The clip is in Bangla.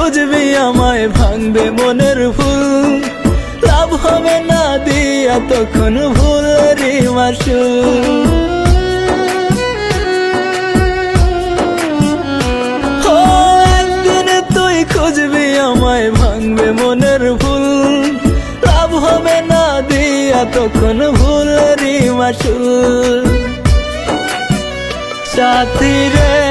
খুঁজবি আমায় ভাঙবে মনের ফুল, লাভ হবে না দিয়া তখন ভুলেরই মাসুল। একদিন তুই খুঁজবি আমায় ভাঙবে মনের ফুল, লাভ হবে না দিয়া তখন ভুলেরই মাসুল। সাথী রে